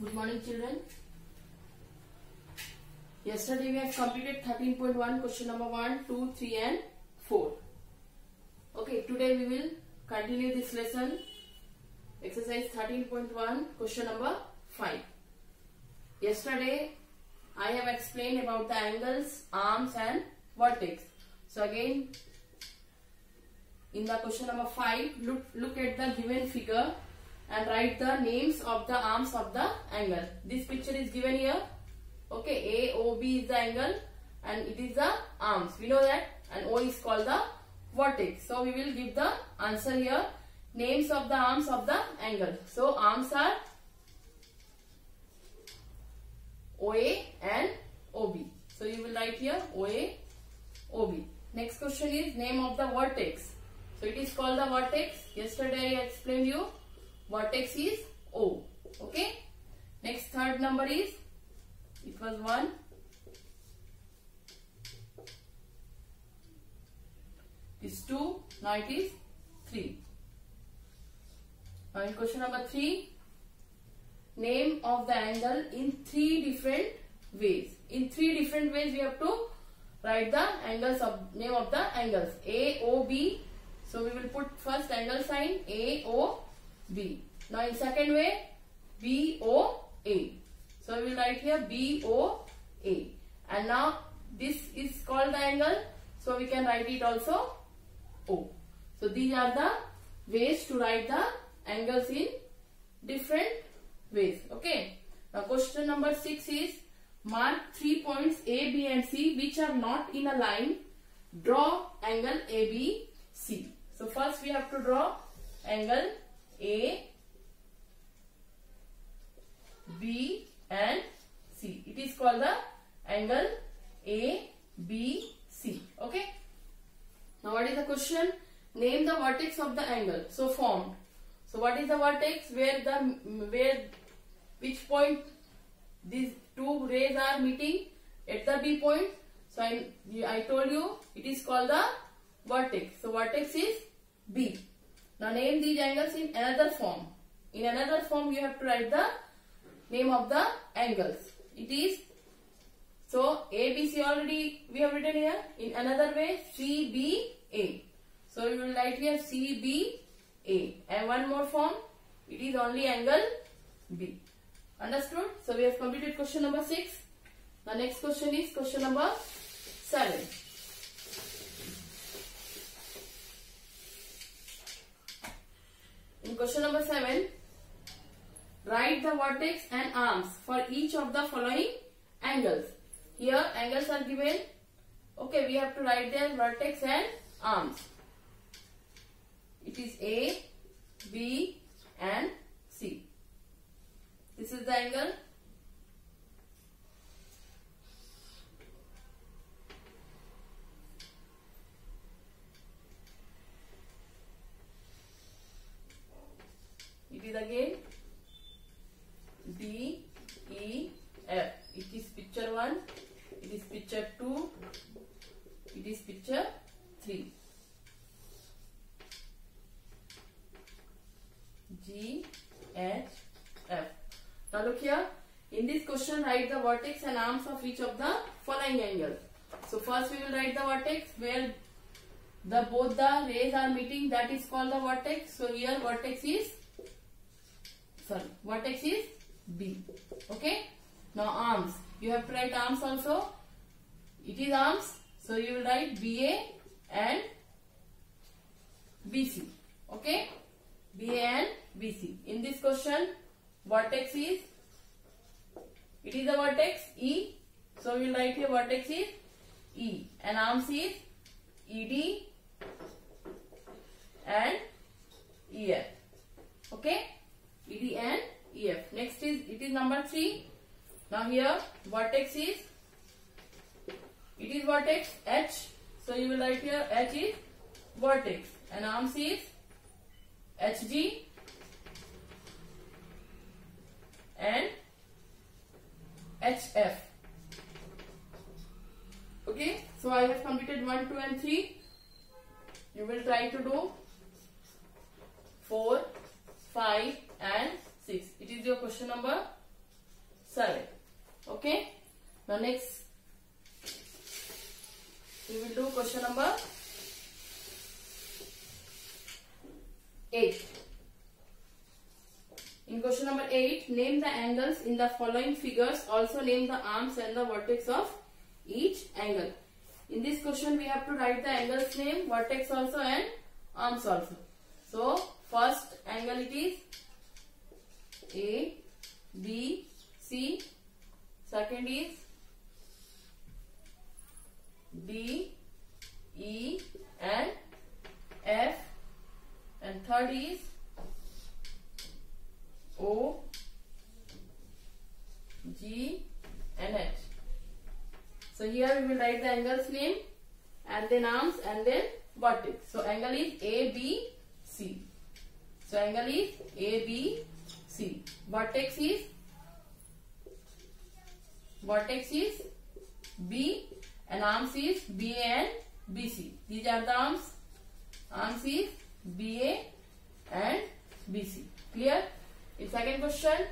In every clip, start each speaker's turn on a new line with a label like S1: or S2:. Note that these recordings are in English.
S1: Good morning, children. Yesterday we have completed 13.1 question number 1, 2, 3 and 4. Okay, today we will continue this lesson. Exercise 13.1 question number 5. Yesterday I have explained about the angles, arms and vertex. So again in the question number 5, look at the given figure and write the names of the arms of the angle. This picture is given here. Okay, AOB is the angle and it is the arms. We know that, and O is called the vertex. So we will give the answer here. Names of the arms of the angle. So arms are OA and OB. So you will write here OA, OB. Next question is name of the vertex. So it is called the vertex. Yesterday I explained you. Vertex is O. Okay. Next third number is, it was 1. Is 2. Now it is 3. Now in question number 3, name of the angle in 3 different ways. In 3 different ways we have to write the angles of name of the angles. A, O, B. So we will put first angle sign A, O, B. Now in second way B, O, A. So we will write here B, O, A. And now this is called the angle. So we can write it also O. So these are the ways to write the angles in different ways. Okay. Now question number 6 is mark 3 points A, B and C which are not in a line. Draw angle ABC. So first we have to draw angle A, B and C. It is called the angle ABC. Okay. Now what is the question? Name the vertex of the angle. So formed. So what is the vertex? Which point these two rays are meeting? At the B point. So I told you it is called the vertex. So vertex is B. Now name these angles in another form. In another form you have to write the name of the angles. It is, so ABC already we have written here. In another way CBA. So we will write here CBA. And one more form, it is only angle B. Understood? So we have completed question number 6. The next question is question number 7. In question number 7, write the vertex and arms for each of the following angles. Here angles are given. Okay, we have to write their vertex and arms. It is A, B and C. This is the angle. It is again D, E, F. It is picture 1, it is picture 2, it is picture 3. G, H, F. Now look here. In this question write the vertex and arms of each of the following angles. So first we will write the vertex where both the rays are meeting. That is called the vertex. So here vertex is B. Okay. Now arms. You have to write arms also. It is arms. So you will write BA and BC. Okay. BA and BC. In this question, vertex is, it is a vertex E. So we will write here vertex is E. And arms is ED and EF. Okay. ED and EF. Next is, it is number 3. Now here vertex is, it is vertex H. So you will write here H is vertex and arms is HG and HF. Okay. So I have completed 1, 2 and 3. You will try to do 4, 5 and 6. It is your question number 7. Okay. Now next we will do question number 8. In question number 8, name the angles in the following figures. Also name the arms and the vertex of each angle. In this question we have to write the angles name, vertex also and arms also. So first angle it is A, B, C. Second is D, E and F. And third is O, G and H. So here we will write the angles name and then arms and then vertex. So angle is A, B, C. So angle is A, B, C. Vertex is B and arms is BA and BC. These are the arms. Arms is BA and BC. Clear? In second question,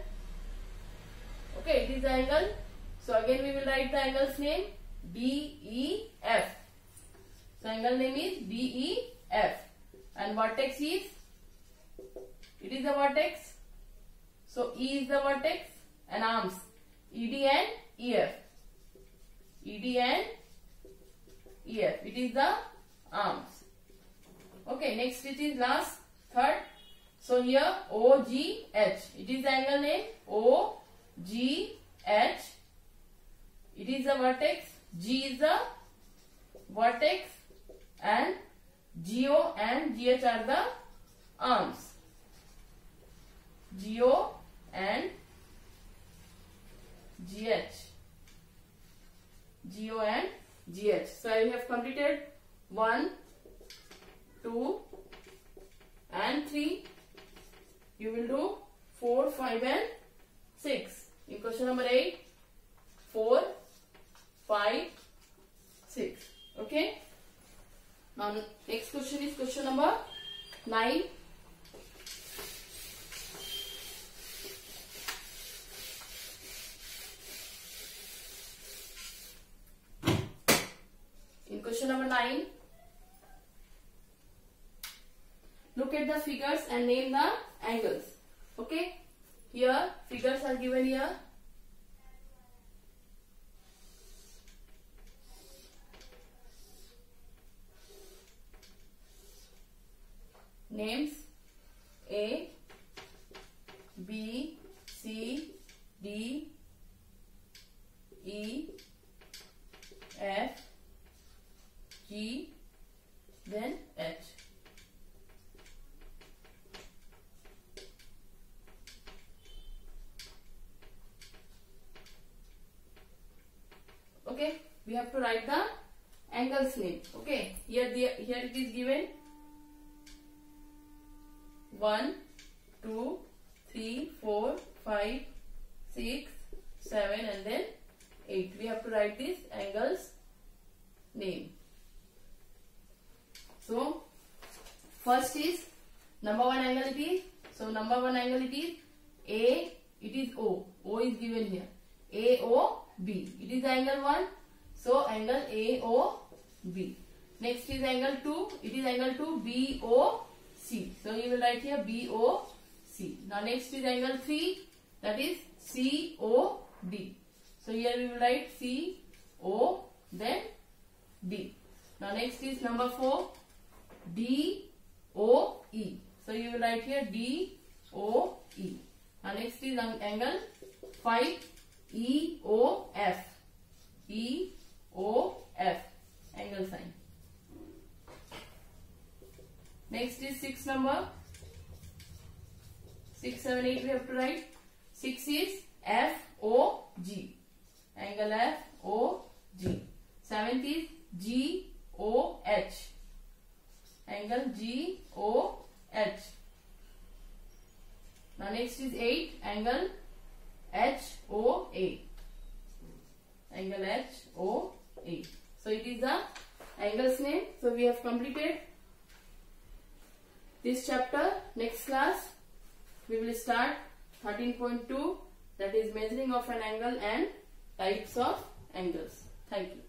S1: okay, it is the angle. So again we will write the angle's name DEF. So angle name is DEF and vertex is, it is the vertex. So E is the vertex and arms ED and EF. ED and EF. It is the arms. Okay, next it is last, third. So here OGH. It is the angle name OGH. It is the vertex. G is the vertex and GO and GH are the arms. GO and GH. GO and GH. So I have completed 1, 2 and 3. You will do 4, 5 and 6. In question number 8, 4, 5, 6. Okay. Now next question is question number 9. In question number 9, look at the figures and name the angles. Okay. Here figures are given here. Names A, B, C, D, E, F, G, then H. Okay, we have to write the angles name. Okay, here it is given 1, 2, 3, 4, 5, 6, 7 and then 8. We have to write this angles name. So first is number 1 angle it is. So number 1 angle it is A, it is O. O is given here. AOB. It is angle 1. So angle AOB. Next is angle 2. It is angle 2 BOC. So you will write here BOC. Now next is angle 3. That is COD. So here we will write CO then D. Now next is number 4 DOE. So you will write here DOE. Now next is angle 5 EOF. EOF. Angle sign. Next is 6 number. 6, 7, 8 we have to write. 6 is FOG. Angle FOG. 7th is GOH. Angle GOH. Now next is 8. Angle HOA. Angle HOA. So it is the angles name. So we have completed this chapter. Next class we will start 13.2 that is measuring of an angle and types of angles. Thank you.